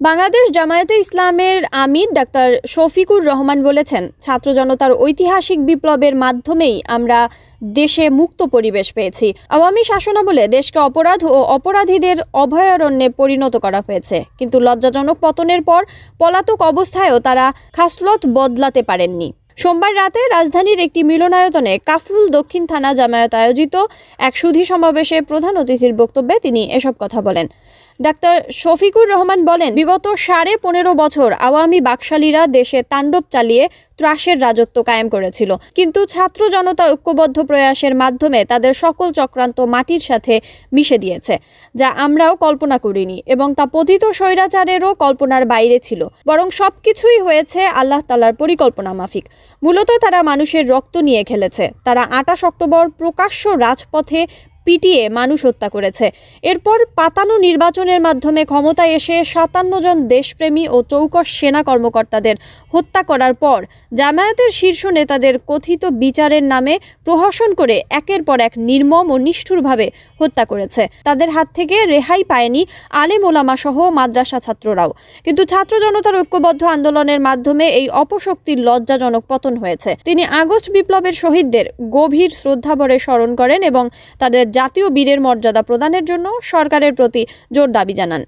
বাংলাদেশ জামায়াতে ইসলামের আমির ডাক্তার শফিকুর রহমান বলেছেন, ছাত্র জনতার ঐতিহাসিক বিপ্লবের মাধ্যমেই আমরা দেশে মুক্ত পরিবেশ পেয়েছি। আওয়ামী শাসনামলে দেশকে অপরাধ ও অপরাধীদের অভয়ারণ্যে পরিণত করা হয়েছে, কিন্তু লজ্জাজনক পতনের পর পলাতক অবস্থায়ও তারা খাসলত বদলাতে পারেননি। সোমবার রাতে রাজধানীর একটি মিলনায়তনে কাফরুল দক্ষিণ থানা জামায়াত আয়োজিত এক সুধী সমাবেশে প্রধান অতিথির বক্তব্যে তিনি এসব কথা বলেন। ডাক্তার শফিকুর রহমান বলেন, বিগত 15.5 বছর আওয়ামী বাকশালীরা দেশে তাণ্ডব চালিয়ে ত্রাসের রাজত্ব কায়েম করেছিল, কিন্তু ছাত্র জনতা ঐক্যবদ্ধ প্রয়াসের মাধ্যমে তাদের সকল চক্রান্ত মাটির সাথে মিশে দিয়েছে, যা আমরাও কল্পনা করিনি এবং তা পতিত স্বৈরাচারেরও কল্পনার বাইরে ছিল। বরং সবকিছুই হয়েছে আল্লাহ তাআলার পরিকল্পনা মাফিক। মূলত তারা মানুষের রক্ত নিয়ে খেলেছে। তারা 28 অক্টোবর প্রকাশ্য রাজপথে পিটিয়ে মানুষ হত্যা করেছে। এরপর পাতানো নির্বাচনের মাধ্যমে ক্ষমতায় এসে 57 জন দেশপ্রেমী ও চৌকস সেনা কর্মকর্তাদের হত্যা করার পর জামায়াতের শীর্ষ নেতাদের কথিত বিচারের নামে প্রহসন করে একের পর এক নির্মম ও নিষ্ঠুরভাবে হত্যা করেছে। তাদের হাত থেকে রেহাই পায়নি আলেম ওলামা সহ মাদ্রাসা ছাত্ররাও। কিন্তু ছাত্র জনতার ঐক্যবদ্ধ আন্দোলনের মাধ্যমে এই অপশক্তির লজ্জাজনক পতন হয়েছে। তিনি আগস্ট বিপ্লবের শহীদদের গভীর শ্রদ্ধাভরে স্মরণ করেন এবং তাদের জাতীয় বীরের মর্যাদা প্রদানের জন্য সরকারের প্রতি জোর দাবি জানান।